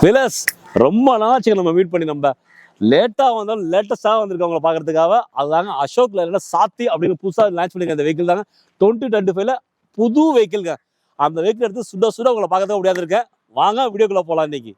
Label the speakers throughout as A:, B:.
A: விலஸ் ரொம்ப நாளாச்சு நம்ம மீட் பண்ணி நம்ம லேட்டாக வந்தாலும் லேட்டஸ்டாக வந்திருக்கவங்களை பார்க்கறதுக்காக அதுதாங்க அசோக் லேலண்ட் சாத்தி அப்படின்னு புதுசாக லான்ச் பண்ணிருக்க அந்த வெஹிக்கிள் தாங்க 2025ல புது வெஹிக்கிள்ங்க. அந்த வெஹிக்கிள் எடுத்து சுட சுட உங்களை பார்க்கறதுக்கு முடியாது இருக்கேன். வாங்க வீடியோக்குள்ள போகலாம். இன்னைக்கு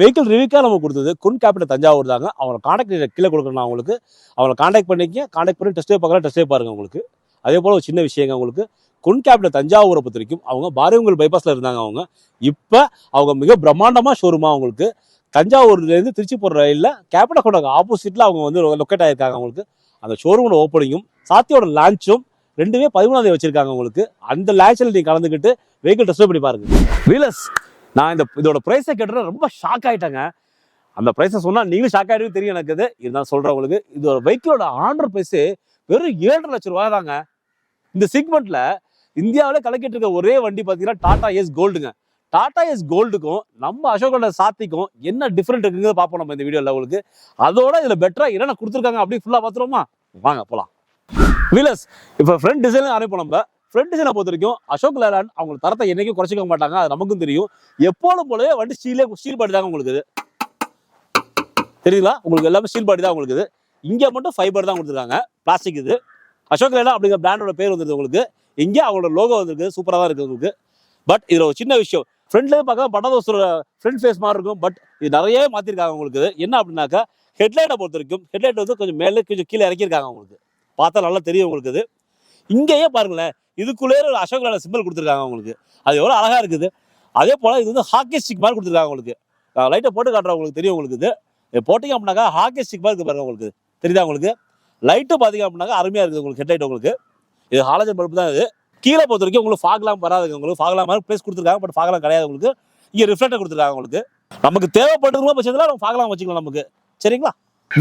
A: வெஹிக்கிள் ரிவ்யூக்காக நம்ம கொடுத்தது குன் கேபிட்டல் தஞ்சாவூர் தாங்க. அவங்களை கான்டாக்ட் கீழே கொடுக்கணும். அவங்களுக்கு அவங்களை கான்டாக்ட் பண்ணி டெஸ்ட் பார்க்கலாம். டெஸ்ட் பாருங்க உங்களுக்கு. அதே போல் ஒரு சின்ன விஷயங்க, உங்களுக்கு குன் கேபிட்டல் தஞ்சாவூரை பொறுத்த வரைக்கும் அவங்க பாரியவங்கல் பைபாஸில் இருந்தாங்க. இப்போ அவங்க மிக பிரம்மாண்டமாக ஷோரூமாக அவங்களுக்கு தஞ்சாவூர்லேருந்து திருச்சி போகிற ரயிலில் கேபிட்டல் கொண்டாங்க ஆப்போசிட்டில் அவங்க வந்து லொக்கேட் ஆகிருக்காங்க. அவங்களுக்கு அந்த ஷோரூமோட ஓப்பனிங்கும் சாத்தியோட லான்ச்சும் ரெண்டுமே 13ஆம் தேதி வச்சிருக்காங்க. உங்களுக்கு அந்த லான்ச்சில் நீங்கள் கலந்துக்கிட்டு வெஹிக்கிள் டெஸ்ட் பண்ணி பாருங்க. வீலர்ஸ், நான் இதோட ப்ரைஸை கேட்டது ரொம்ப ஷாக் ஆகிட்டேங்க. அந்த ப்ரைஸை சொன்னால் நீங்களும் ஷாக் ஆகிடுன்னு தெரியும் எனக்கு. இதுதான் சொல்கிறேன் உங்களுக்கு. இதோட வெஹிக்கிளோட ஆர்டர் ப்ரைஸு வெறும் 7.5 லட்சம் ரூபா தாங்க. இந்த செக்மெண்ட்ல இந்தியாவிலே கலக்கிட்டு இருக்க ஒரே வண்டி பார்த்தீங்கன்னா டாடா எஸ் கோல்டுங்க. டாடா எஸ் கோல்டுக்கும் நம்ம அசோக் லேலண்ட் சாத்திக்கும் என்ன டிஃப்ரெண்ட் இருக்குங்கிறத பார்ப்போம் நம்ம இந்த வீடியோவில். உங்களுக்கு அதோட இதில் பெட்டராக என்னென்ன கொடுத்துருக்காங்க அப்படி ஃபுல்லாக பார்த்துருவோமா? வாங்க போகலாம். வீலர்ஸ், இப்போ ஃப்ரண்ட் டிசைன் ஆரம்பிப்போம். நம்ம ஃப்ரண்ட் டிசைனை பொறுத்த வரைக்கும் அசோக் லேலண்ட் அவங்க தரத்தை என்னைக்கும் குறைச்சிக்க மாட்டாங்க. அது நமக்கும் தெரியும். எப்போதும் போலவே வண்டி ஸ்டீல் பாடி தாங்க உங்களுக்கு. தெரியுங்களா? உங்களுக்கு எல்லாமே ஸ்டீல் பாடி தான் உங்களுக்கு. இங்கே மட்டும் ஃபைபர் தான் கொடுத்துருக்காங்க, பிளாஸ்டிக். இது அசோக் லேலண்ட் அப்படிங்கிற பிராண்டோட பேர் வந்துருக்கு உங்களுக்கு. இங்கே அவங்களோட லோகோ வந்துருக்கு. சூப்பராக தான் இருக்குது உங்களுக்கு. பட் இதில் ஒரு சின்ன விஷயம், ஃப்ரண்ட்லேயே பார்க்க பட்டதோசோட ஃப்ரண்ட் ஃபேஸ் மாதிரி இருக்கும். பட் இது நிறைய மாற்றிருக்காங்க உங்களுக்கு. என்ன அப்படின்னாக்கா ஹெட்லைட்டை பொறுத்த வரைக்கும் ஹெட்லைட் வந்து கொஞ்சம் மேலே கொஞ்சம் கீழே இறக்கியிருக்காங்க உங்களுக்கு. பார்த்தா நல்லா தெரியும் உங்களுக்கு. இது இங்கேயே பாருங்களேன், இதுக்குள்ளே ஒரு அசோக் லேலண்ட் சிம்பிள் கொடுத்துருக்காங்க உங்களுக்கு. அது எவ்வளோ அழகாக இருக்குது. அதே போல் இது வந்து ஹாக்கி ஸ்டிக் மாதிரி கொடுத்துருக்காங்க உங்களுக்கு. லைட்டை போட்டு காட்டுறேன் உங்களுக்கு தெரியும் உங்களுக்கு. இது போட்டிங்க அப்படின்னாக்கா ஹாக்கி ஸ்டிக் மாதிரி இருக்குது பாருங்க உங்களுக்கு. தெரியுதா உங்களுக்கு? லைட்டு பார்த்தீங்க அப்படின்னாக்கா அருமையாக இருக்குது உங்களுக்கு. ஹெட்லைட் உங்களுக்கு இது ஹாலஜன் பல்பு தான். இது கீழே பொறுத்த வரைக்கும் உங்களுக்கு ஃபாக்லாம் வராதுங்க. உங்களுக்கு ஃபாக்லாம் மாதிரி ப்ளேஸ் கொடுத்துருக்காங்க. பட் ஃபாக்லாம் கிடையாது உங்களுக்கு. இங்கே ரிஃப்ளெக்டர் கொடுத்துருக்காங்க உங்களுக்கு. நமக்கு தேவைப்பட்டிருக்கிற பட்சத்தில் நம்ம ஃபாக்லாம் வச்சுக்கலாம் நமக்கு. சரிங்களா?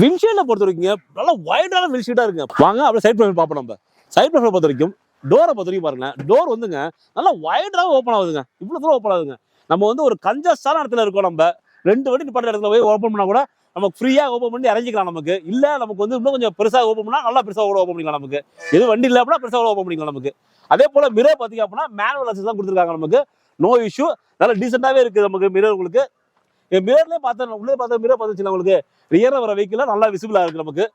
A: விண்ட்ஷீல்டை பொறுத்த வரைக்கும் நல்லா வைடான விண்ட்ஷீல்டாக இருக்குங்க. வாங்க அப்படியே சைட் ப்ரொஃபைல் பார்ப்போம். நம்ம சைட் ப்ரொஃபைல் பொறுத்த வரைக்கும் டோரை பொறுத்த வரைக்கும் பாருங்க, டோர் வந்துங்க நல்லா வைடாக ஓப்பன் ஆகுதுங்க. இவ்வளோ தூரம் ஓப்பன் ஆகுதுங்க. நம்ம வந்து ஒரு கஞ்சஸ்டான இடத்துல இருக்கோம். நம்ம 2 வண்டி நிப்பாட்ட இடத்துல போய் ஓப்பன் பண்ணால் கூட நமக்கு ஃப்ரீயாக ஓப்பன் பண்ணி இறங்கிக்கலாம். நமக்கு இல்லை நமக்கு வந்து இன்னும் கொஞ்சம் பெருசாக ஓப்பன் பண்ணால் நல்லா பெருசாக கூட ஓப்பன் பண்ணிக்கலாம். நமக்கு எது வண்டி இல்லை அப்படின்னா பெருசாக ஓப்பன் பண்ணிக்கலாம் நமக்கு. அதே போல் மிரர் பார்த்தீங்க அப்படின்னா மேனுவல் அக்சஸ் தான் கொடுத்துருக்காங்க நமக்கு. நோ இஷ்யூ, நல்லா டீசெண்டாகவே இருக்குது நமக்கு மிரர் உங்களுக்கு. மிரர்லேயே பார்த்தா உள்ளே பார்த்தா மிரர் பார்த்துச்சு உங்களுக்கு. ரியராக வர வெஹிக்கிள் நல்லா விசிபிளாக இருக்குது நமக்கு.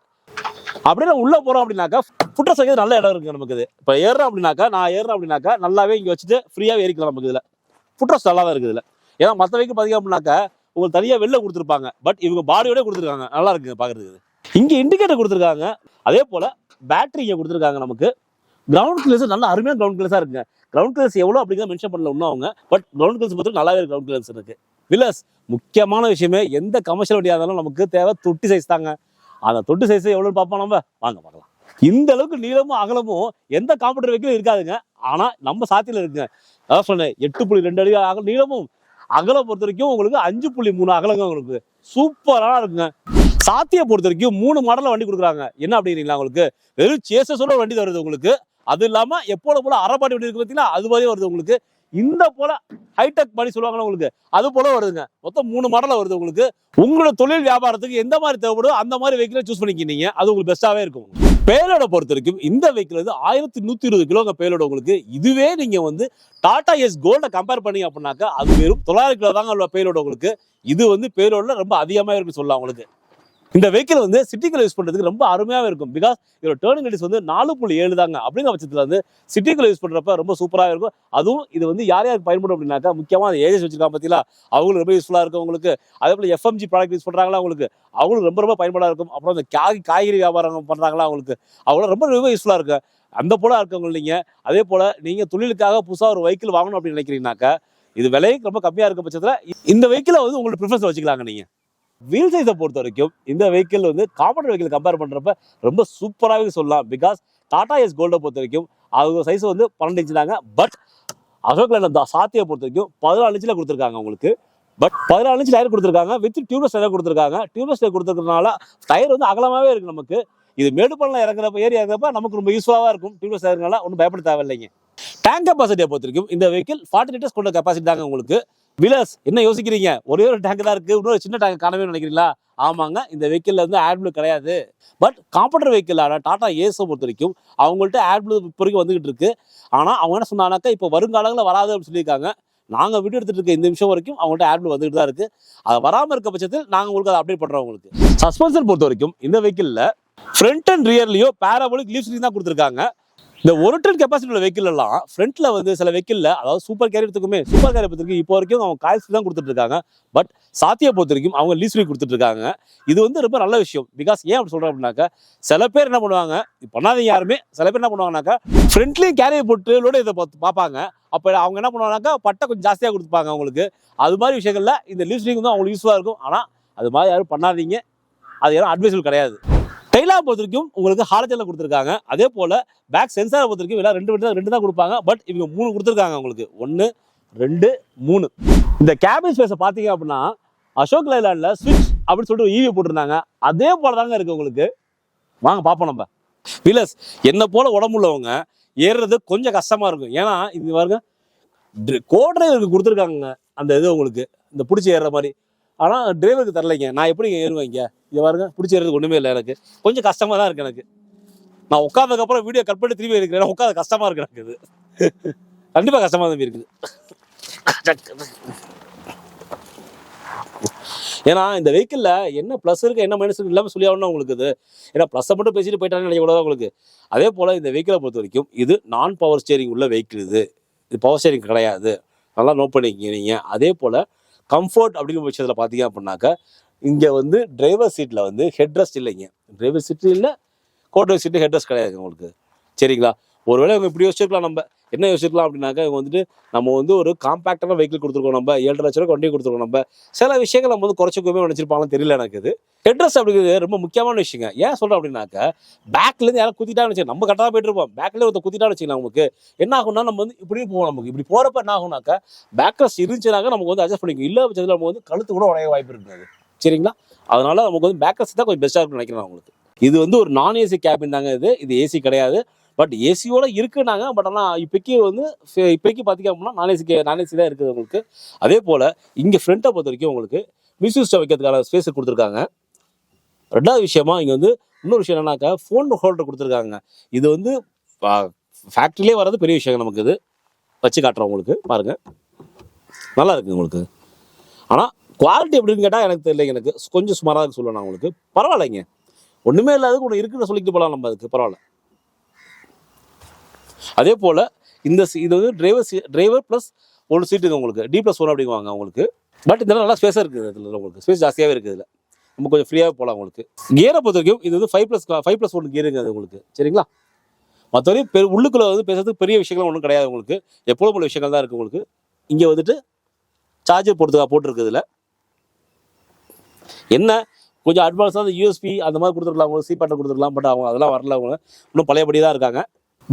A: அப்படியே உள்ளே போகிறோம் அப்படின்னாக்கா ஃபுட்ரஸ் வைக்கிறது நல்ல இடம் இருக்குது நமக்கு. இது இப்போ ஏறுறோம் அப்படின்னாக்கா நல்லாவே இங்கே வச்சுட்டு ஃப்ரீயாகவே ஏறிக்கலாம் நமக்கு. இதில் ஃபுட்ரஸ் நல்லா தான் இருக்குது. இதில் ஏன்னா மற்ற வெஹிக்கிள் பார்த்தீங்க அப்படின்னாக்கா உங்களுக்கு தனியாக வெளில கொடுத்துருப்பாங்க. பட் இவங்க பாடியோட கொடுத்துருக்காங்க. நல்லா இருக்குங்க பார்க்குறதுக்கு. இங்கே இண்டிகேட்டர் கொடுத்துருக்காங்க. அதே போல் பேட்டரி இங்கே கொடுத்துருக்காங்க நமக்கு. கிரவுண்ட் கிளியர்ஸ் நல்ல அருமையான கிரவுண்ட் கிளியர்ஸாக இருக்குங்க. கிரவுண்ட் கிளியர்ஸ் எவ்வளோ அப்படிங்கிறத மென்ஷன் பண்ணல இன்னும் அவங்க. பட் கிரவுண்ட் கிளியர்ஸ் பொறுத்து நல்லாவே கிரவுண்ட் கிளியர்ஸ் இருக்கு. வில்லர்ஸ், முக்கியமான விஷயமே எந்த கமர்ஷியல் வண்டியாக இருந்தாலும் நமக்கு தேவை தொட்டி சைஸ் தாங்க. அந்த தொட்டி சைஸ் எவ்வளோன்னு பார்ப்போம். நம்ம வாங்க பார்க்கலாம். இந்த அளவுக்கு நீளமும் அகலமும் எந்த காம்படிட்டர் வெஹிக்கிளும் இருக்காதுங்க. ஆனால் நம்ம சாத்தியில் இருக்குங்க. அதான் சொன்னேன், 8.2 அடி அகலம் நீளமும் அகலம் பொறுத்த வரைக்கும் உங்களுக்கு 5.3 அகலங்க உங்களுக்கு. சூப்பராக இருக்குங்க. சாத்தியை பொறுத்த வரைக்கும் 3 மாடலில் வண்டி கொடுக்குறாங்க. என்ன அப்படிங்கிறீங்களா? உங்களுக்கு வெறும் சேசஸோட வண்டி வருது உங்களுக்கு. அது இல்லாமல் எப்போது போல அரைப்பாடி வண்டி இருக்கு பார்த்தீங்கன்னா அது மாதிரியே வருது உங்களுக்கு. இந்த போல ஹைடெக் பண்ணி சொல்லுவாங்களா உங்களுக்கு, அது போல வருதுங்க. மொத்தம் 3 மாடலில் வருது உங்களுக்கு. உங்களோட தொழில் வியாபாரத்துக்கு எந்த மாதிரி தேவைப்படும் அந்த மாதிரி வெஹிக்கிளை சூஸ் பண்ணிக்கிட்டீங்க. அது உங்களுக்கு பெஸ்ட்டாகவே இருக்கும். பேலோட பொறுத்த வரைக்கும் இந்த வெஹிக்கிள் வந்து 1120 கிலோங்க பேலோட உங்களுக்கு. இதுவே நீங்க வந்து டாடா எஸ் கோல்டை கம்பேர் பண்ணீங்க அப்படின்னாக்கா அது வெறும் 900 கிலோ தாங்க பேலோட உங்களுக்கு. இது வந்து பேலோட ரொம்ப அதிகமாக இருக்குன்னு சொல்லலாம் உங்களுக்கு. இந்த வெஹிக்கிள் வந்து சிட்டிக்குள்ள யூஸ் பண்ணுறதுக்கு ரொம்ப அருமையாக இருக்கும். பிகாஸ் இதோட டேர்னிங் ரேடியஸ் வந்து 4.7 தாங்க. அப்படிங்கிற பட்சத்தில் வந்து சிட்டிக்குள்ள யூஸ் பண்ணுறப்ப ரொம்ப சூப்பராக இருக்கும். அதுவும் இது வந்து யாருக்கு பயன்படும் அப்படின்னாக்கா முக்கியமாக அந்த ஏஜென்சி வச்சிருக்காங்க பார்த்தீங்களா, அவங்களுக்கு ரொம்ப யூஸ்ஃபுல்லாக இருக்கும் உங்களுக்கு. அதே போல் எஃப்எம்ஜி ப்ராடக்ட் யூஸ் பண்ணுறாங்களா அவங்களுக்கு, அவங்களுக்கு ரொம்ப பயன்படாக இருக்கும். அப்புறம் இந்த காய்கறி வியாபாரம் பண்ணுறாங்களா அவங்களுக்கு, அவங்களும் ரொம்ப யூஸ்ஃபுல்லாக இருக்கு. அந்த போல இருக்கவங்க நீங்கள். அதே போல் நீங்கள் தொழிலுக்காக புதுசாக ஒரு வெஹிக்கிள் வாங்கணும் அப்படின்னு நினைக்கிறீங்கன்னாக்கா இது விலையும் ரொம்ப கம்மியாக இருக்க பட்சத்தில் இந்த வெஹிக்கிளை வந்து உங்களுக்கு ப்ரிஃபரன்ஸ் வச்சுக்கலாங்க நீங்கள். வீல் சைஸை பொறுத்த வரைக்கும் இந்த வெஹிக்கிள் வந்து காம்படிட்டர் வெஹிக்கிள் கம்பேர் பண்ணுறப்ப ரொம்ப சூப்பராகவே சொல்லலாம். பிகாஸ் டாடா எஸ் கோல்டை பொறுத்த வரைக்கும் அவங்க சைஸ் வந்து 12 இன்ச்சு தாங்க. பட் அசோக் லேலண்ட் சாத்தியை பொறுத்த வரைக்கும் 14 இன்ச்சில் கொடுத்துருக்காங்க உங்களுக்கு. பட் 14 இன்ச்சு டயர் கொடுத்துருக்காங்க. வித் டியூப்லெஸ் டயர் கொடுத்துருக்காங்க. டியூப்லெஸ் டயர் கொடுத்துருக்கனால டயர் வந்து அகலமாகவே இருக்குது நமக்கு. இது மேடுபள்ளம் இறங்குறப்ப நமக்கு ரொம்ப யூஸ்ஃபுல்லாக இருக்கும். டியூப்லெஸ் டயர்னால ஒன்றும் பயப்பட தேவையில்லைங்க. டேங்க் கெப்பாசிட்டியை பொறுத்த வரைக்கும் இந்த வெஹிக்கிள் 40 லிட்டர்ஸ் கொண்ட கெப்பாசிட்டி தாங்க உங்களுக்கு. விலஸ் என்ன யோசிக்கிறீங்க? ஒரே ஒரு டேங்க் தான் இருக்கு, இன்னொரு சின்ன டேங்க் காணவே நினைக்கிறீங்களா? ஆமாங்க, இந்த வெஹிக்கிள்ல வந்து AdBlue கிடையாது. பட் காம்பவுண்டர் வெஹிக்கிளான டாடா ஏஸை பொறுத்த வரைக்கும் அவங்கள்ட்ட AdBlue இப்போ வரைக்கும் வந்துகிட்டு இருக்கு. ஆனா அவங்க என்ன சொன்னாங்கன்னாக்கா இப்போ வருங்காலங்களில் வராது அப்படின்னு சொல்லியிருக்காங்க. நாங்க வீடியோ எடுத்துட்டு இருக்க இந்த நிமிஷம் வரைக்கும் அவங்கள்ட்ட AdBlue வந்துகிட்டு தான் இருக்கு. அது வராமல் இருக்க பட்சத்தில் நாங்கள் உங்களுக்கு அதை அப்டேட் பண்றோம். உங்களுக்கு சஸ்பென்ஷன் பொறுத்த வரைக்கும் இந்த வெஹிக்கிள்ல ஃப்ரண்ட் அண்ட் ரியர்லயோ பேராபோலிக் லீஃப் ஸ்ப்ரிங் தான் கொடுத்துருக்காங்க. இந்த 1 டன் கெப்பாசிட்டி உள்ள வெஹிக்கிள் எல்லாம் ஃப்ரண்ட்ல வந்து சில வெஹிக்கிள்ல, அதாவது சூப்பர் கேரியர் பொறுத்த வரைக்கும் இப்போ வரைக்கும் அவங்க காயில்ஸ் தான் கொடுத்துட்டு இருக்காங்க. பட் சாத்தியை பொறுத்த வரைக்கும் அவங்க லீஸ் ஃப்ரீ கொடுத்துட்டு இருக்காங்க. இது வந்து ரொம்ப நல்ல விஷயம். பிகாஸ் ஏன் அப்படி சொல்றேன் அப்படின்னாக்கா, சில பேர் என்ன பண்ணுவாங்க, பண்ணாதீங்க யாருமே, சில பேர் என்ன பண்ணுவாங்கனாக்கா ஃப்ரண்ட்லயும் கேரியர் போட்டு லோட இதை பார்ப்பாங்க. அப்ப அவங்க என்ன பண்ணுவாங்கனாக்கா பட்டை கொஞ்சம் ஜாஸ்தியாக கொடுப்பாங்க அவங்களுக்கு. அது மாதிரி விஷயங்கள்ல இந்த லீஸ் ஃப்ரீ வந்து அவங்களுக்கு யூஸ்ஃபுல்லாக இருக்கும். ஆனா அது மாதிரி யாரும் பண்ணாதீங்க, அது யாரும் அட்வைசபிள் கிடையாது. டைலா பொறுத்த வரைக்கும் உங்களுக்கு ஹாலஜன்ல கொடுத்துருக்காங்க. அதே போல பேக் சென்சாரை பொறுத்த வரைக்கும் எல்லாம் ரெண்டு தான் கொடுப்பாங்க. பட் இவங்க 3 கொடுத்துருக்காங்க உங்களுக்கு. 1 2 3. இந்த கேபின் ஸ்பேஸை பார்த்தீங்க அப்படின்னா அசோக் லைலாண்ட்ல ஸ்விட்ச் அப்படின்னு சொல்லிட்டு ஈவி போட்டிருந்தாங்க. அதே போல தாங்க இருக்கு உங்களுக்கு. வாங்க பார்ப்போம். நம்ம விலஸ் என்ன போல உடம்புள்ளவங்க ஏறுறது கொஞ்சம் கஷ்டமா இருக்கும். ஏன்னா இது பாருங்க, கோ டிரைவருக்கு கொடுத்துருக்காங்க அந்த இது உங்களுக்கு, இந்த பிடிச்சி ஏறுற மாதிரி. ஆனால் டிரைவருக்கு தரலைங்க. நான் எப்படி ஏறுவேன்? இங்கே பாருங்க, பிடிச்சி ஏறுறதுக்கு ஒன்றுமே இல்லை. எனக்கு கொஞ்சம் கஷ்டமாக தான் இருக்குது. எனக்கு நான் உட்காந்ததுக்கப்புறம் வீடியோ கட் பண்ணி திரும்பி இருக்கிறேன். உட்காந்து கஷ்டமாக இருக்கு எனக்கு. இது கண்டிப்பாக கஷ்டமாக தான் இருக்குது. ஏன்னா இந்த வெஹிக்கிளில் என்ன ப்ளஸ் இருக்குது என்ன மைனஸ் இருக்குது இல்லாமல் சொல்லி ஆகணும் உங்களுக்கு. இது ஏன்னா ப்ளஸ்ஸை மட்டும் பேசிட்டு போயிட்டாங்கன்னு நினைக்கூடாது உங்களுக்கு. அதே போல் இந்த வெஹிக்கிளை பொறுத்த வரைக்கும் இது நான் பவர் ஸ்டேரிங் உள்ள வெஹிக்கிள். இது பவர் ஸ்டேரிங் கிடையாது. நல்லா நோட் பண்ணிக்கிங்க நீங்கள். அதே போல் கம்ஃபர்ட் அப்படிங்கிற விஷயத்தில் பார்த்தீங்க அப்படின்னாக்கா இங்கே வந்து டிரைவர் சீட்டில் வந்து ஹெட்ரெஸ்ட் இல்லைங்க. டிரைவர் சீட்டு இல்லை, கோ டிரைவர் சீட்டு ஹெட்ரெஸ்ட் கிடையாது உங்களுக்கு. சரிங்களா? ஒருவேளை இவங்க இப்படி யோசிச்சிருக்கலாம். நம்ம என்ன யோசிச்சிருக்கலாம் அப்படின்னாக்கா, இவங்க வந்துட்டு நம்ம வந்து ஒரு காம்பேக்டான வெஹிக்கிள் கொடுத்துருக்கோம், நம்ம 7.5 லட்ச ரூபா வண்டி கொடுத்துருக்கோம், நம்ம சில விஷயங்கள் நம்ம வந்து குறைச்சிக்கவே நினச்சிருப்பாங்கன்னு தெரியல எனக்கு. இது ஹெட்ரெஸ்ட் அப்படிங்கிறது ரொம்ப முக்கியமான விஷயங்க. ஏன் சொல்கிறேன் அப்படின்னாக்கா, பேக்லேருந்து யாரும் குத்திட்டான்னு வச்சு நம்ம கரெக்டாக போயிட்டு இருப்போம். பேக்லேயே ஒருத்தர் குத்திட்டான்னு வச்சுக்கலாம். நமக்கு என்ன ஆகும்னா, நம்ம வந்து இப்படி போவோம். நமக்கு இப்படி போகிறப்ப என்ன ஆகும்னாக்கா, பேக் ரெஸ்ட் இருந்துச்சுனாக்கா நமக்கு வந்து அட்ஜஸ்ட் பண்ணிக்கும். இல்லை பட்சத்தில் நம்ம வந்து கழுத்து கூட உடைய வாய்ப்பு இருக்காது. சரிங்களா? அதனால நமக்கு வந்து பேக் ரெஸ்ட் தான் கொஞ்சம் பெஸ்ட்டாக இருக்குன்னு நினைக்கிறேன் உங்களுக்கு. இது வந்து ஒரு நான் ஏசி கேபின் தாங்க. இது ஏசி கிடையாது. பட் ஏசியோட இருக்குனாங்க. பட் ஆனால் இப்போக்கி பார்த்தீங்க அப்படின்னா நான் ஏசி தான் இருக்குது உங்களுக்கு. அதே போல் இங்கே ஃப்ரண்ட்டை பொறுத்த வரைக்கும் உங்களுக்கு மியூசிக் சிஸ்டம் வைக்கிறதுக்கான ஸ்பேஸ் கொடுத்துருக்காங்க. ரெண்டாவது விஷயமா இங்கே வந்து இன்னொரு விஷயம் என்னன்னாக்கா, ஃபோன் ஹோல்டர் கொடுத்துருக்காங்க. இது வந்து ஃபேக்ட்ரிலே வர்றது பெரிய விஷயம். நமக்கு இது வச்சு காட்டுறோம் உங்களுக்கு. பாருங்கள், நல்லா இருக்குது உங்களுக்கு. ஆனால் குவாலிட்டி எப்படின்னு கேட்டால் எனக்கு தெரியல. எனக்கு கொஞ்சம் சுமாராக இருக்கு சொல்லணும் உங்களுக்கு. பரவாயில்லைங்க, ஒன்றுமே இல்லாததுக்கு ஒன்று இருக்குன்னு சொல்லிட்டு போகலாம் நம்ம. அதுக்கு பரவாயில்ல. அதே போல் இது வந்து டிரைவர் ப்ளஸ் 1 சீட்டுங்க உங்களுக்கு. D+1 அப்படிங்குவாங்க உங்களுக்கு. பட் இதெல்லாம் நல்லா ஸ்பேஸாக இருக்குது. இதில் உங்களுக்கு ஸ்பேஸ் ஜாஸ்தியாகவே இருக்குது. இதில் நம்ம கொஞ்சம் ஃப்ரீயாக போகலாம் உங்களுக்கு. கியரை பொறுத்த வரைக்கும் இது வந்து 5+1 கியருங்க அது உங்களுக்கு. சரிங்களா? மற்றபடி உள்ளுக்குள்ளே வந்து பேசுறதுக்கு பெரிய விஷயங்கள் ஒன்றும் கிடையாது உங்களுக்கு. எப்போதும் உள்ள விஷயங்கள் தான் இருக்குது உங்களுக்கு. இங்கே வந்துட்டு சார்ஜர் போட்டுருக்கு. இதில் என்ன கொஞ்சம் அட்வான்ஸாக USB அந்த மாதிரி கொடுத்துருக்கலாம் உங்களுக்கு. C பேட்டர் கொடுத்துருக்கலாம். பட் அவங்க அதெல்லாம் வரல. அவங்க இன்னும் பழையபடி தான் இருக்காங்க.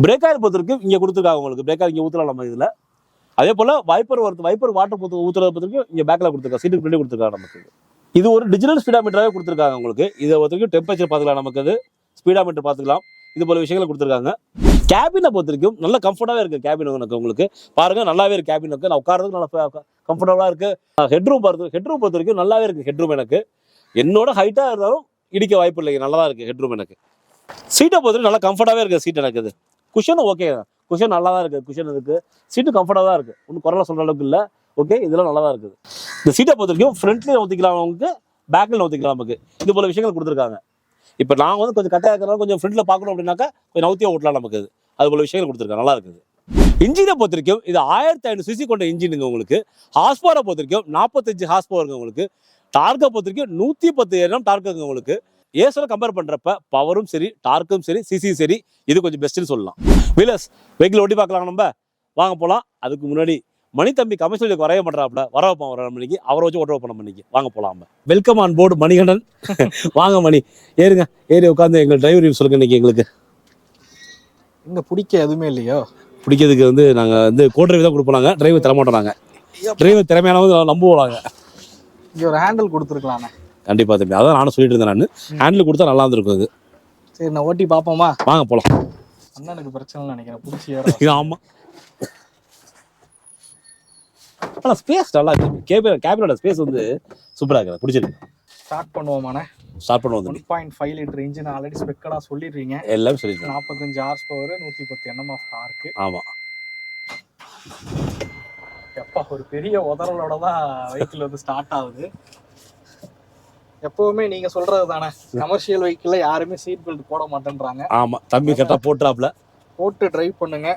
A: பிரேக் ஆயில் பொறுத்த வரைக்கும் இங்கே கொடுத்துருக்காங்க உங்களுக்கு. பிரேக் ஆயில் இங்கே ஊற்றலாம் நம்ம இதில். அதே போல் வைப்பர் வாட்டர் ஊற்றுறத பொறுத்த வரைக்கும் இங்கே பேக்கில் கொடுத்துருக்காங்க. சீட்டுக்கு பின்னாடி கொடுத்துருக்காங்க நமக்கு. இது ஒரு டிஜிட்டல் ஸ்பீடாமீட்டராகவே கொடுத்துருக்காங்க உங்களுக்கு. இதை பொறுத்த வரைக்கும் டெம்பரேச்சர் பார்த்துக்கலாம் நமக்கு. அது ஸ்பீடாமீட்டர் பார்த்துக்கலாம். இது போல விஷயங்களை கொடுத்துருக்காங்க. கேபினை பொறுத்த வரைக்கும் நல்ல கம்ஃபர்டாகவே இருக்குது. கேபின் உங்களுக்கு பாருங்கள், நல்லாவே இருக்குது. கேபின் நான் உட்காரதுக்கு நல்லா கம்ஃபர்டபுளாக இருக்குது. ஹெட்ரூம் பொறுத்த வரைக்கும் நல்லாவே இருக்குது. ஹெட்ரூம் எனக்கு என்னோட ஹைட்டாக இருந்தாலும் இடிக்க வாய்ப்பு இல்லைங்க. நல்லா தான் இருக்குது ஹெட்ரூம் எனக்கு. சீட்டை பொறுத்த நல்லா கம்ஃபர்டாகவே இருக்குது சீட் எனக்கு. இது குஷனும் ஓகே தான். குஷன் நல்லா தான் இருக்குது. குஷன் இருக்குது. சீட்டு கம்ஃபர்டாக தான் இருக்குது. ஒன்றும் குறைல சொல்கிற அளவுக்கு இல்லை. ஓகே, இதெல்லாம் நல்லா தான் இருக்குது. இந்த சீட்டை பொறுத்த வரைக்கும் ஃப்ரண்ட்லேயும் ஊற்றிக்கலாம் உங்களுக்கு, பேக்கில் ஊற்றிக்கலாம் நமக்கு. இது போல விஷயங்கள் கொடுத்துருக்காங்க. இப்போ நான் வந்து கொஞ்சம் கட்டையாக இருக்கிறனால கொஞ்சம் ஃப்ரண்ட்டில் பார்க்கணும் அப்படின்னாக்கா கொஞ்சம் நவுத்தியாக ஓட்டலாம் நமக்கு. அது போல விஷயங்கள் கொடுத்துருக்காங்க. நல்லா இருக்குது. இன்ஜினை பொறுத்த வரைக்கும் இது 1500 cc கொண்ட இன்ஜினுங்க உங்களுக்கு. ஹார்ஸ் பவரை பொறுத்த வரைக்கும் 45 ஹார்ஸ் பவருங்க உங்களுக்கு. டார்க்கை பொறுத்த வரைக்கும் 110 Nm டார்க்குங்க உங்களுக்கு. ஏஸோட கம்பேர் பண்ணுறப்ப பவரும் சரி, டார்க்கும் சரி, சிசியும் சரி, இது கொஞ்சம் பெஸ்ட்டுன்னு சொல்லலாம். விலஸ் வெஹிக்கிள் ஓட்டி பார்க்கலாம். நம்ம வாங்க போகலாம். அதுக்கு முன்னாடி மணி தம்பி கமர்ஷியலுக்கு வரைய பண்ணுறாப்புல வர வைப்போம். ஒரு மணிக்கு அவரை வச்சு ஓட்ட வைப்போம் மணிக்கு. வாங்க போகலாம். Welcome on board Manikandan. வாங்க மணி, ஏறுங்க. ஏறி உட்காந்து எங்கள் டிரைவர் ரிவ்யூ சொல்லுங்க. இன்னைக்கு எங்களுக்கு
B: இங்கே பிடிக்க எதுவுமே இல்லையோ.
A: பிடிக்கிறதுக்கு வந்து நாங்கள் வந்து கோ டிரைவர் தான் கொடுப்போம். நாங்கள் டிரைவர் தரமாட்டோம். நாங்கள் டிரைவர் திறமையானவங்க நம்புவோம்.
B: இங்கே ஒரு ஹேண்டில் கொடுத்துருக்கலாண்ணே.
A: கண்டிப்பாக தம்பி, அதான் நானும் சொல்லிட்டு இருந்தேன். நான் ஹேண்டில் கொடுத்தா நல்லா இருந்திருக்கும். அது
B: சரி, நான் ஓட்டி பார்ப்போமா? வாங்க
A: போகலாம்.
B: அண்ணனுக்கு பிரச்சனை நினைக்கிறேன். பிடிச்சி
A: ஆமாம். ஆனால் ஸ்பேஸ் நல்லா இருக்கு. கேபினோட ஸ்பேஸ் வந்து சூப்பராக இருக்குது, பிடிச்சிருக்கு.
B: ஸ்டார்ட் பண்ணுவோமாண்ணே?
A: ஸ்டார்ட் பண்ணுவோம்.
B: 1.5 லிட்டர் இன்ஜின் ஆல்ரெடி ஸ்பெக்கடாக சொல்லிடுறீங்க.
A: எல்லாமே சொல்லிடுறேன்.
B: 45 horse power, 110 Nm of torque.
A: ஆமாம்.
B: எப்பா ஒரு பெரிய உதறலோட தான் வெஹிக்கிள் வந்து ஸ்டார்ட் ஆகுது. எப்பவுமே நீங்க சொல்றது தானே, கமர்ஷியல் வெஹிக்கிள்ல யாருமே சீட் பெல்ட் போட மாட்டேன்றாங்க.
A: ஆமா, தம்பி கரெக்டாக போட்டுறாப்ல.
B: போட்டு டிரைவ் பண்ணுங்க.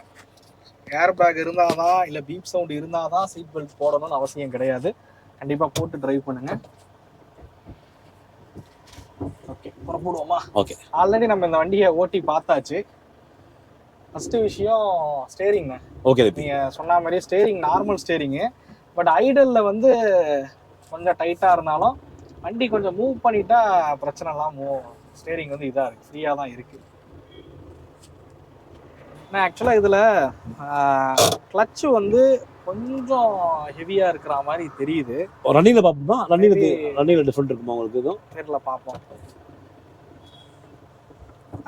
B: ஏர் பேக் இருந்தாதான் இல்ல பீப் சவுண்ட் இருந்தாதான் சீட் பெல்ட் போடணும்னு அவசியம் கிடையாது. கண்டிப்பா போட்டு டிரைவ் பண்ணுங்க. ஓகே, புறப்படுவோமா?
A: ஓகே.
B: ஆல்ரெடி நம்ம இந்த வண்டியை ஓட்டி பார்த்தாச்சு. ஃபர்ஸ்ட் விஷயம் ஸ்டேரிங்.
A: ஓகே,
B: நீங்க சொன்ன மாதிரி ஸ்டேரிங் நார்மல் ஸ்டேரிங்கு. பட் ஐடல்ல வந்து கொஞ்சம் டைட்டா இருந்தாலும் வண்டி கொஞ்சம் மூவ் பண்ணிட்டா பிரச்சனை எல்லாம் ஸ்டேரிங் வந்து இதா இருக்கு, ஃப்ரீயா தான் இருக்கு. நான் ஆக்சுவலா இதுல கிளட்ச் வந்து கொஞ்சம் ஹெவியா இருக்கிற மாதிரி தெரியுது.
A: ரன்னிங்ல பாப்போமா? ரன்னிங்ல டிஃபரெண்ட் இருக்குமா உங்களுக்கு? இதுவும்
B: நேர்ல பாப்போம்.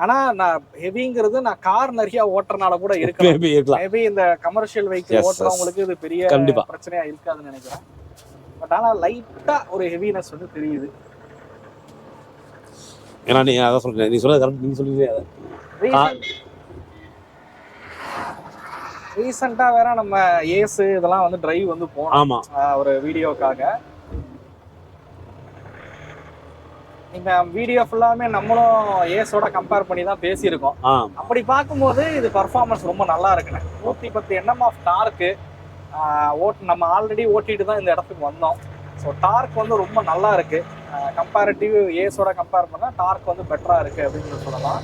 B: ஆனா நான் ஹெவிங்கிறது நான் கார் நிறைய ஓட்டுறனால கூட இருக்கலாம். மேபி இந்த கமர்ஷியல் வெஹிக்கிள் ஓட்டுறவங்களுக்கு இது பெரிய பிரச்சனையா இருக்காதுன்னு நினைக்கிறேன். பட் ஆனா லைட்டா ஒரு ஹெவினஸ் வந்து தெரியுது.
A: ஏன்னா நீ அதான் சொல்றேன், நீ சொல்றது கரெக்ட். நீங்க சொல்றீங்க
B: ரீசெண்டா வேற நம்ம ஏஸ் இதெல்லாம் வந்து டிரைவ் வந்து போனோம்.
A: ஆமா,
B: ஒரு வீடியோக்காக. நீங்க வீடியோ ஃபுல்லாமே நம்மளும் ஏஸோட கம்பேர் பண்ணி தான் பேசியிருக்கோம். அப்படி பார்க்கும்போது இது பர்ஃபார்மன்ஸ் ரொம்ப நல்லா இருக்குண்ணே. 110 Nm ஆஃப் டார்க்கு. நம்ம ஆல்ரெடி ஓட்டிட்டு தான் இந்த இடத்துக்கு வந்தோம். ஸோ டார்க் வந்து ரொம்ப நல்லா இருக்கு. கம்பேரிட்டிவ் ஏஸோட கம்பேர் பண்ணால் டார்க் வந்து பெட்டரா இருக்கு அப்படின்னு சொல்லலாம்.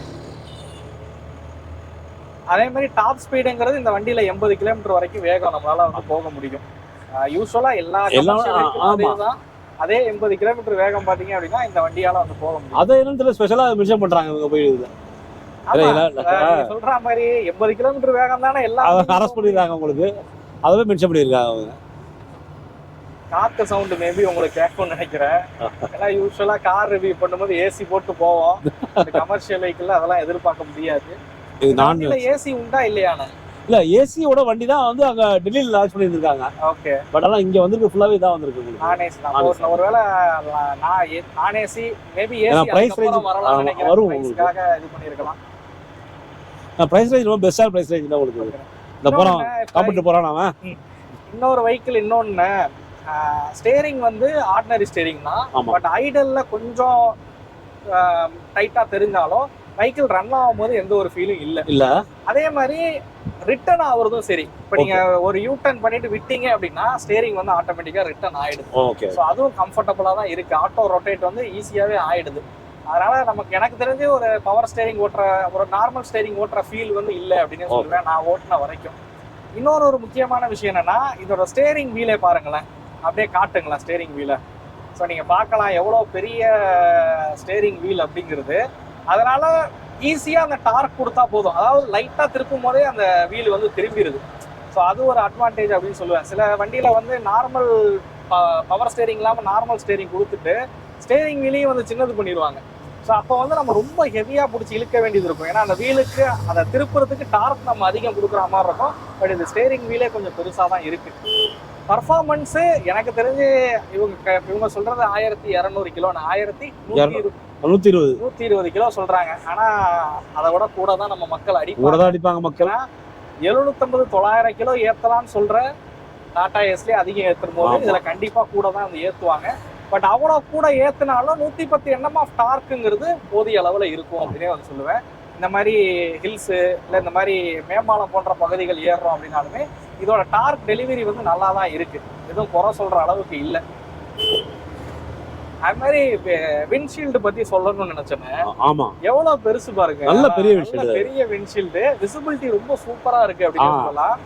B: அதே மாதிரி டாப் ஸ்பீடுங்கிறது இந்த வண்டியில 80 கிலோமீட்டர் வரைக்கும் வேகம் நம்மளால வந்து போக முடியும். யூஸ்வலா எல்லா அதே 80 கிலோமீட்டர் வேகம் பாத்தீங்க அப்படின்னா இந்த வண்டியால வந்து போக முடியும்.
A: அதை என்னத்துல ஸ்பெஷலா மென்ஷன் பண்றாங்க இவங்க போய்
B: சொல்ற மாதிரி 80 கிலோமீட்டர் வேகம் தானே எல்லாம்
A: அரஸ்ட் பண்ணிருக்காங்க உங்களுக்கு. அதவே மென்ஷன் பண்ணிருக்காங்க அவங்க.
B: காத்து சவுண்ட் மேபி உங்களுக்கு கேட்கும்னு நினைக்கிறேன். ஏன்னா யூஸ்வலா கார் ரிவ்யூ பண்ணும்போது ஏசி போட்டு போவோம். கமர்ஷியல் வெஹிக்கிள் அதெல்லாம் எதிர்பார்க்க முடியாது. ஏசி உண்டா இல்லையானே?
A: இல்ல, ஏசியோட வண்டி தான் வந்து அங்க டெல்லியில லான்ச் பண்ணிருக்காங்க.
B: ஓகே.
A: பட் ஆனா இங்க வந்து ஃபுல்லாவே தான் வந்திருக்கு.
B: நானேசி தான். ஒருவேளை நானேசி மேபி ஏசி
A: பிரைஸ் ரேஞ்ச் வரும்
B: உங்களுக்காக இது பண்ணிருக்கலாம்.
A: பிரைஸ் ரேஞ்ச் ரொம்ப பெஸ்டா பிரைஸ் ரேஞ்ச் தான் உங்களுக்கு. இந்த போறோம் காம்படிட்டர் போறான் அவன்.
B: இன்னொரு வெஹிக்கிள் இன்னொன்னு ஸ்டேரிங் வந்து ஆர்டினரி ஸ்டேரிங் தான். பட் ஐடல்ல கொஞ்சம் டைட்டா தெரிஞ்சாலும் வெஹிக்கிள் ரன் ஆகும்போது எந்த ஒரு ஃபீலும் இல்ல. அதே மாதிரி ரிட்டர்ன் ஆகுறதும் சரி. இப்போ நீங்க ஒரு யூ டர்ன் பண்ணிட்டு விட்டீங்க அப்படின்னா ஸ்டேரிங் வந்து ஆட்டோமேட்டிக்கா ரிட்டர்ன் ஆயிடுது. ஸோ அதுவும் கம்ஃபர்டபுளா தான் இருக்கு. ஆட்டோ ரொட்டேட் வந்து ஈஸியாவே ஆயிடுது. அதனால எனக்கு தெரிஞ்சு ஒரு பவர் ஸ்டேரிங் ஓட்டுற ஒரு நார்மல் ஸ்டேரிங் ஓட்டுற ஃபீல் வந்து இல்லை அப்படின்னு சொல்லுவேன் நான் ஓட்டுன வரைக்கும். இன்னொரு முக்கியமான விஷயம் என்னன்னா இதோட ஸ்டேரிங் வீலே பாருங்களேன். அப்படியே காட்டுங்களேன் ஸ்டேரிங் வீலை. ஸோ நீங்க பார்க்கலாம் எவ்வளோ பெரிய ஸ்டேரிங் வீல் அப்படிங்கிறது. அதனால ஈஸியா அந்த டார்க் கொடுத்தா போதும். அதாவது லைட்டா திருப்பும் போதே அந்த வீல் வந்து திரும்பிடுது. ஸோ அது ஒரு அட்வான்டேஜ் அப்படின்னு சொல்லுவேன். சில வண்டியில வந்து நார்மல் பவர் ஸ்டேரிங் இல்லாமல் நார்மல் ஸ்டேரிங் கொடுத்துட்டு ஸ்டேரிங் வீலையும் வந்து சின்னது பண்ணிடுவாங்க. ஸோ அப்போ வந்து நம்ம ரொம்ப ஹெவியா பிடிச்சி இழுக்க வேண்டியது இருக்கும். ஏன்னா அந்த வீலுக்கு அதை திருப்புறதுக்கு டார்க் நம்ம அதிகம் கொடுக்குற மாதிரி இருக்கும். பட் இது ஸ்டேரிங் வீலே கொஞ்சம் பெருசாக தான் இருக்கு. பர்ஃபார்மன்ஸு எனக்கு தெரிஞ்சு இவங்க சொல்றது 1200 கிலோ, 1120 கிலோ சொல்றாங்க. ஆனா அதை விட கூட தான் நம்ம மக்கள் அடிப்பாங்க. மக்கள் 750-900 கிலோ ஏத்தலாம்னு சொல்ற டாடா ஏஸ்லயே அதிகம் ஏற்றும் போது இதுல கண்டிப்பா கூட தான் வந்து ஏத்துவாங்க. பட் அவ்வளோ கூட ஏத்துனாலும் 110 Nm ஆஃப் டார்க்குங்கிறது போதிய அளவுல இருக்கும் அப்படின்னே வந்து சொல்லுவேன். இந்த மாதிரி ஹில்ஸு இல்லை இந்த மாதிரி மேம்பாலம் போன்ற பகுதிகள் ஏறுறோம் அப்படின்னாலுமே இதோட டார்க் டெலிவரி வந்து நல்லா தான் இருக்கு. எதுவும் குறை சொல்ற அளவுக்கு இல்லை. அது மாதிரி விண்ட்ஷீல்டு பத்தி சொல்லணும்னு நினைச்சேன்.
A: ஆமா,
B: எவ்வளவு பெருசு பாருங்க.
A: நல்ல பெரிய
B: விண்ட்ஷீல்டு. விசிபிலிட்டி ரொம்ப சூப்பரா இருக்கு அப்படின்னு சொல்லலாம்.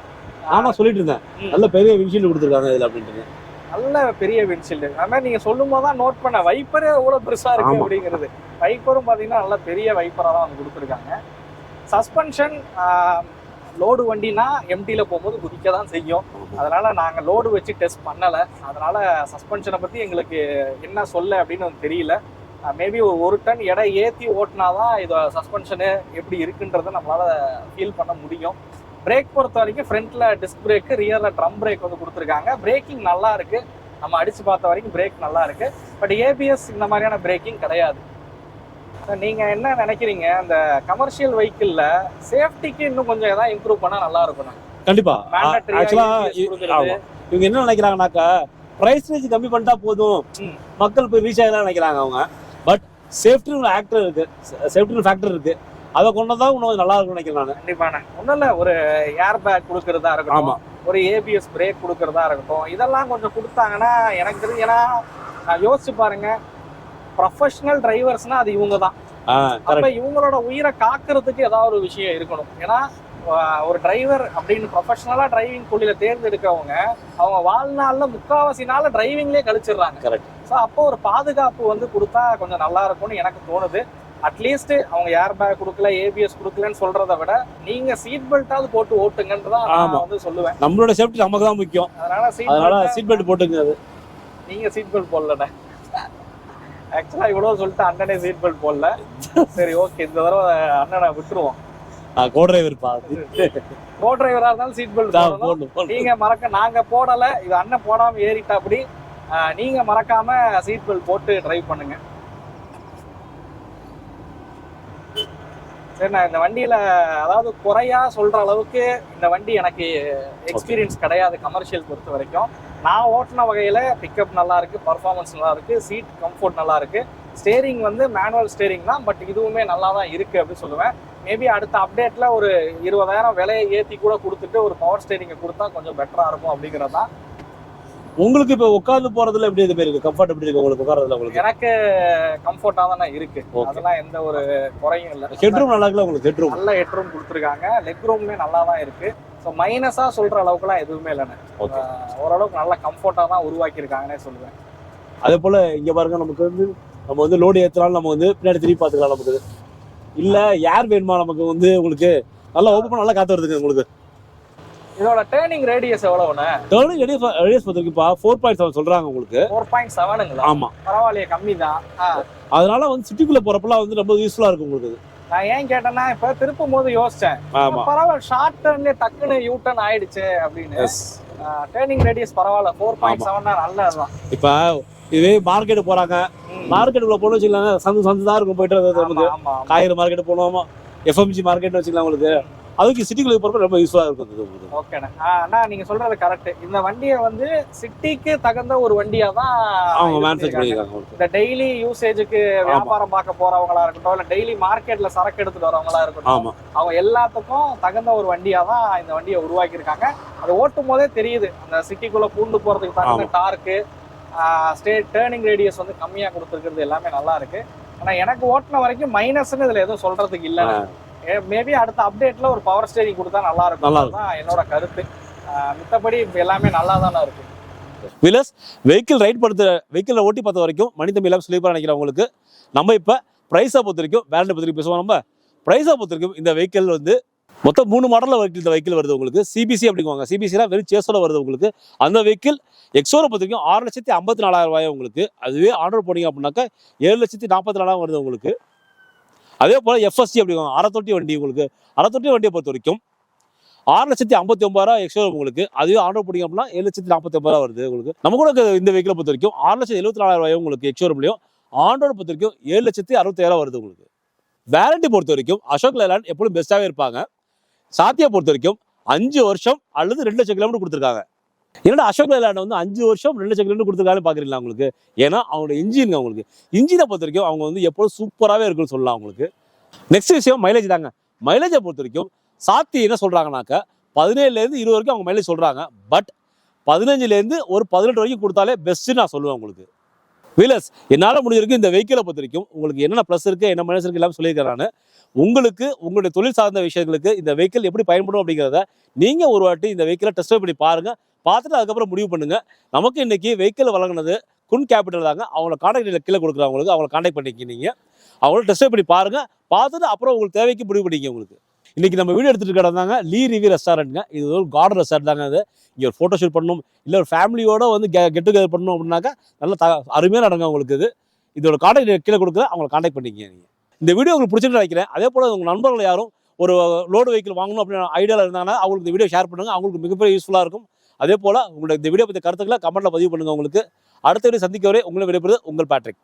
A: ஆனா சொல்லிட்டு இருந்தேன் நல்ல பெரிய விண்ட்ஷீல்டு கொடுத்துருக்காங்க இதுல அப்படின்ட்டு.
B: நல்ல பெரிய விண்ட்ஷீல்டு. அது மாதிரி நீங்க சொல்லும் போது தான் நோட் பண்ண வைப்பரே எவ்வளவு பெருசா இருக்கு அப்படிங்கிறது. வைப்பரும் பாத்தீங்கன்னா நல்ல பெரிய வைப்பரா தான் வந்து கொடுத்துருக்காங்க. சஸ்பென்ஷன் லோடு வண்டினா எம்டியில் போகும்போது குதிக்க தான் செய்யும். அதனால நாங்கள் லோடு வச்சு டெஸ்ட் பண்ணலை. அதனால சஸ்பென்ஷனை பற்றி எங்களுக்கு என்ன சொல்ல அப்படின்னு தெரியல. மேபி ஒரு டன் எடை ஏற்றி ஓட்டினாதான் இதோட சஸ்பென்ஷனு எப்படி இருக்குன்றதை நம்மளால் ஃபீல் பண்ண முடியும். பிரேக் பொறுத்த வரைக்கும் ஃப்ரண்ட்ல டிஸ்க் பிரேக், ரியர்ல ட்ரம் பிரேக் வந்து கொடுத்துருக்காங்க. பிரேக்கிங் நல்லா இருக்கு, நம்ம அடிச்சு பார்த்த வரைக்கும் பிரேக் நல்லா இருக்கு. பட் ஏபிஎஸ் இந்த மாதிரியான பிரேக்கிங் கிடையாது. நீங்க என்ன நினைக்கிறீங்க, அந்த கமர்ஷியல் வெஹிக்கிள்ல சேஃப்டிக்கு இன்னும் கொஞ்சம் ஏதாவது இம்ப்ரூவ் பண்ணா நல்லா இருக்கும்?
A: கண்டிப்பா. ஆக்சுவலா இவங்க என்ன நினைக்கிறாங்கனாக்கா, பிரைஸ் ரேஞ்ச் கம்மி பண்ணிட்டா போதும், மக்கள் போய் ரீச் ஆகலாம் நினைக்கிறாங்க அவங்க. பட் சேஃப்டின்னு ஆக்டர் இருக்கு, சேஃப்டின்னு ஃபேக்டர் இருக்கு, அதை கொண்டதான் இன்னும் நல்லா இருக்கும்னு நினைக்கிறேன் நான்.
B: கண்டிப்பாண்ணே. ஒன்றும் இல்லை, ஒரு ஏர் பேக் கொடுக்கறதா இருக்கட்டும், ஒரு ஏபிஎஸ் பிரேக் கொடுக்கறதா இருக்கட்டும், இதெல்லாம் கொஞ்சம் கொடுத்தாங்கன்னா எனக்கு தெரிஞ்சு. ஏன்னா நான் யோசிச்சு பாருங்க, ப்ரொஃபஷனல் டிரைவர்ஸ்னா அது இவங்க தான். அப்ப இவங்களோட உயிரை காக்குறதுக்கு ஏதாவது ஒரு விஷயம் இருக்கணும். ஏன்னா ஒரு டிரைவர் அப்படின்னு ப்ரொஃபஷனலா டிரைவிங் தொழில தேர்ந்தெடுக்கவங்க அவங்க வாழ்நாள்ல முக்காவாசி நாள டிரைவிங்லேயே கழிச்சிடுறாங்க. ஸோ அப்போ ஒரு பாதுகாப்பு வந்து கொடுத்தா கொஞ்சம் நல்லா இருக்கும்னு எனக்கு தோணுது. அட்லீஸ்ட் அவங்க ஏர் பேக் கொடுக்கல, ஏபிஎஸ் கொடுக்கலன்னு சொல்றதை விட நீங்க சீட் பெல்ட்டாவது போட்டு ஓட்டுங்கன்றதான் நான் வந்து சொல்லுவேன்.
A: நம்மளோட சேஃப்டி நமக்கு தான் முக்கியம். அதனால சீட் பெல்ட் போட்டுங்க.
B: நீங்க சீட் பெல்ட் போடலண்ணே. ஆக்சுவலா இவ்வளவு சொல்லிட்டு அண்ணனே சீட் பெல்ட் போடல. சரி, ஓகே, இந்த தடவை அண்ணனை விட்டுருவோம்.
A: கோ டிரைவர்
B: கோ டிரைவரா இருந்தாலும் சீட் பெல்ட் போடணும். நீங்க நாங்க போடல, இது அண்ணன் போடாம ஏறிட்டா அப்படி. நீங்க மறக்காம சீட் பெல்ட் போட்டு டிரைவ் பண்ணுங்க. சரி, நான் இந்த வண்டியில அதாவது குறையா சொல்ற அளவுக்கு இந்த வண்டி எனக்கு எக்ஸ்பீரியன்ஸ் கிடையாது கமர்ஷியல் பொறுத்த வரைக்கும். நான் ஓட்டின வகையில பிக்கப் நல்லா இருக்கு, பர்ஃபார்மன்ஸ் நல்லா இருக்கு, சீட் கம்ஃபர்ட் நல்லா இருக்கு. ஸ்டேரிங் வந்து மேனுவல் ஸ்டேரிங் தான், பட் இதுவுமே நல்லா தான் இருக்கு அப்படின்னு சொல்லுவேன். மேபி அடுத்த அப்டேட்ல ஒரு 20,000 விலையை ஏற்றி கூட கொடுத்துட்டு ஒரு பவர் ஸ்டேரிங்கை கொடுத்தா கொஞ்சம் பெட்டரா இருக்கும் அப்படிங்கிறது தான்.
A: உங்களுக்கு இப்ப உட்கார்ந்து போறதுல எப்படி இருக்கு, கம்ஃபர்ட் எப்படி இருக்கு உங்களுக்கு உட்கார்றதுல? உங்களுக்கு
B: எனக்கு கம்ஃபர்ட்டா தானே இருக்கு, அதெல்லாம் எந்த ஒரு குறையும் இல்லை.
A: ஹெட்ரூம் நல்லா இருக்குல்ல உங்களுக்கு? ஹெட்ரூம்
B: நல்ல ஹெட்ரூம் கொடுத்துருக்காங்க, லெக் ரூமே நல்லா தான் இருக்கு. ஸோ மைனஸா சொல்ற அளவுக்குலாம் எதுவுமே இல்லைண்ணே. ஓரளவுக்கு நல்ல கம்ஃபர்ட்டா தான் உருவாக்கியிருக்காங்கன்னே சொல்லுவேன்.
A: அதே போல இங்க பாருங்க, நமக்கு வந்து நம்ம வந்து லோடு ஏற்றினாலும் நம்ம வந்து பின்னாடி திரும்பி பார்த்துக்கலாம். நமக்கு இல்ல ஏர் வேணுமா நமக்கு வந்து உங்களுக்கு நல்லா ஓப்பன் பண்ண நல்லா காத்து வருதுங்க உங்களுக்கு.
B: இதோட டேர்னிங் ரேடியஸ் எவ்வளவுண்ணே?
A: டேர்னிங் ரேடியஸ் பார்த்துருக்குப்பா 4.7 சொல்றாங்க உங்களுக்கு.
B: 4.7ங்களா?
A: ஆமா,
B: பரவாயில்லையே, கம்மி தான்.
A: அதனால வந்து சிட்டிக்குள்ள போறப்பெல்லாம் வந்து ரொம்ப யூஸ்ஃபுல்லா இருக்கும் உங்களுக்கு.
B: நான் ஏன் கேட்டேன்னா, இப்ப திருப்பும் போது யோசிச்சேன், பரவாயில்ல ஷார்ட் டர்ன்லயே டக்குன்னு யூ டர்ன் ஆயிடுச்சு அப்படின்னு. டேர்னிங் ரேடியஸ் பரவாயில்ல, 4.7 நல்லதுதான்.
A: இப்ப இதே மார்க்கெட் போறாங்க, மார்க்கெட்டுக்குள்ள போன வச்சுக்கலாங்க, சந்து தான் இருக்கும் போயிட்டு. நமக்கு காய்கறி மார்க்கெட் போனோமா, எஃப்எம்ஜி மார்க்கெட் வச்சுக்கலாம் உங்களுக்கு. அதுக்கு சிட்டிக்குள்ள போறப்ப ரொம்ப யூஸ்ஃபுல்லா இருக்கும்.
B: ஓகேண்ணா, அண்ணா நீங்க சொல்றது கரெக்ட். இந்த வண்டியை வந்து சிட்டிக்கு தகுந்த ஒரு வண்டியா தான்
A: அவங்க மேனுஃபேக்சர் பண்ணிருக்காங்க.
B: இந்த டெய்லி யூசேஜுக்கு வியாபாரம் பார்க்க போறவங்களா இருக்கட்டும், இல்ல டெய்லி மார்க்கெட்ல சரக்கு எடுத்துட்டு வரவங்களா இருக்கட்டும், அவங்க எல்லாத்துக்கும் தகுந்த ஒரு வண்டியா தான் இந்த வண்டியை உருவாக்கி இருக்காங்க. அது ஓட்டும் போதே தெரியுது, அந்த சிட்டிக்குள்ள பூண்டு போறதுக்கு தகுந்த டார்க்கு, டேர்னிங் ரேடியஸ் வந்து கம்மியா கொடுத்துருக்கிறது எல்லாமே நல்லா இருக்கு. ஆனா எனக்கு ஓட்டின வரைக்கும் மைனஸ்ன்னு இதுல எதுவும் சொல்றதுக்கு இல்லை. மேபி அடுத்த அப்டேட்ல ஒரு பவர் ஸ்டேரிங் கொடுத்தா நல்லா இருக்கும் தான் என்னோட கருத்து. மித்தபடி எல்லாமே நல்லா தானே இருக்கு.
A: விலஸ் வெஹிக்கிள் ரைட் வெஹிக்கிள் ஓட்டி பார்த்த வரைக்கும் மனிதம் எல்லாம் ஸ்லீப்பர் நினைக்கிறவங்களுக்கு நம்ம இப்போ ப்ரைஸை பொறுத்த வரைக்கும் வேலண்டை பற்றி பேசுவோம். நம்ம ப்ரைஸை பொறுத்த வரைக்கும் இந்த வெஹிக்கிள் வந்து மொத்தம் 3 மாடலில் இந்த வெஹிக்கிள் வருது உங்களுக்கு. சிபிசி அப்படிங்குவாங்க, சிபிசினா வெறும் சேஸோட வருது உங்களுக்கு. அந்த வெஹிக்கிள் எக்ஸோரை பொறுத்த வரைக்கும் 6,54,000 உங்களுக்கு. அதுவே ஆர்டர் போனீங்க அப்படின்னாக்கா 7,44,000 வருது உங்களுக்கு. அதே போல எஃப்எஸ்சி அப்படிங்குவாங்க, அரைத்தொட்டி வண்டி உங்களுக்கு. அரைத்தொட்டி வண்டியை பொறுத்த வரைக்கும் 6,59,000 எக்ஸ்ட்ரா உங்களுக்கு. அதுவே ஆர்டர் போட்டீங்க அப்படின்னா 7,49,000 வருது உங்களுக்கு. நம்ம கூட இந்த வெஹிக்கிளை பொறுத்த வரைக்கும் 6,74,000 உங்களுக்கு எக்ஸ்ஷோரூம்லையும், ஆண்டோட பொறுத்த வரைக்கும் 7,67,000 வருது உங்களுக்கு. வேரண்டி பொறுத்த வரைக்கும் அசோக் லேலாண்ட் எப்பொழுதும் பெஸ்ட்டாகவே இருப்பாங்க. சாத்தியா பொறுத்த வரைக்கும் 5 வருஷம் அல்லது 2 லட்சம் கிலோமீட்டர் கொடுத்துருக்காங்க. ஏன்னா அசோக் லேலாண்ட் வந்து 5 வருஷம் 2 லட்சம் கிலோமீட்டர் கொடுத்துருக்காங்கன்னு பார்க்குறீங்களா உங்களுக்கு. ஏன்னா அவங்களோட இன்ஜின் உங்களுக்கு இன்ஜினை பொறுத்த வரைக்கும் அவங்க வந்து எப்போதும் சூப்பராகவே இருக்குன்னு சொல்லலாம் உங்களுக்கு. நெக்ஸ்ட் விஷயம் மைலேஜ் தாங்க. மைலேஜை பொறுத்த வரைக்கும் சாத்தி என்ன சொல்றாங்கனாக்க 17லேருந்து 20 வரைக்கும் அவங்க மைலேஜ் சொல்றாங்க. பட் 15லேருந்து ஒரு 18 வரைக்கும் கொடுத்தாலே பெஸ்ட்டு நான் சொல்லுவேன் உங்களுக்கு. வீலர்ஸ் என்னால் முடிஞ்சிருக்கு இந்த வெஹிக்கிளை பொறுத்த வரைக்கும் உங்களுக்கு என்னென்ன ப்ளஸ் இருக்குது, என்ன மைனஸ் இருக்குது எல்லாம் சொல்லியிருக்கேன் நான். உங்களுக்கு உங்களுடைய தொழில் சார்ந்த விஷயங்களுக்கு இந்த வெஹிக்கிள் எப்படி பயன்படும் அப்படிங்கிறத நீங்கள் ஒரு வாட்டி இந்த வெஹிக்கிளை டெஸ்ட் பண்ணி பாருங்கள். பார்த்துட்டு அதுக்கப்புறம் முடிவு பண்ணுங்கள். நமக்கு இன்றைக்கி வெஹிக்கிள் வழங்கினது குன் கேபிட்டல் தாங்க. அவங்கள கான்டாக்ட் கீழே கொடுக்குறவங்களுக்கு அவங்கள கான்டாக்ட் பண்ணிக்கிங்க. அவங்கள டெஸ்ட் பண்ணி பாருங்கள். பார்த்துட்டு அப்புறம் உங்களுக்கு தேவைக்கு முடிவு பண்ணிக்க உங்களுக்கு. இன்றைக்கி நம்ம வீடியோ எடுத்துகிட்டு கிடந்தாங்க லீ ரிவி ரெஸ்டாரண்ட்டுங்க. இது ஒரு கார்டன் ரெஸ்டாரண்ட் தாங்க. அது இங்கே ஒரு ஃபோட்டோ ஷூட் பண்ணணும், இல்லை ஒரு ஃபேமிலியோட வந்து கெட் டுகெதர் பண்ணணும் அப்படின்னாக்கா நல்ல அருமையாக நடங்க உங்களுக்கு. இதோட கான்டாக்ட் கீழே கொடுக்குற அவங்களை கான்டாக்ட் பண்ணிக்கிங்க நீங்கள். இந்த வீடியோ உங்களுக்கு பிடிச்சிட்டு நினைக்கிறேன். அதே போல் உங்கள் நண்பர்கள் யாரும் ஒரு லோடு வெஹிக்கிள் வாங்கணும் அப்படின்னு ஐடியாவில் இருந்தாங்கன்னா அவங்களுக்கு இந்த வீடியோ ஷேர் பண்ணுங்கள், அவங்களுக்கு மிகப்பெரிய யூஸ்ஃபுல்லாக இருக்கும். அதே போல் உங்களோட இந்த வீடியோ பற்றி கருத்துக்களை கமெண்ட்டில் பதிவு பண்ணுங்கள். உங்களுக்கு அடுத்த வீடியோ சந்திக்க வரை உங்களை விடைபெறுவது உங்கள் பேட்ரிக்.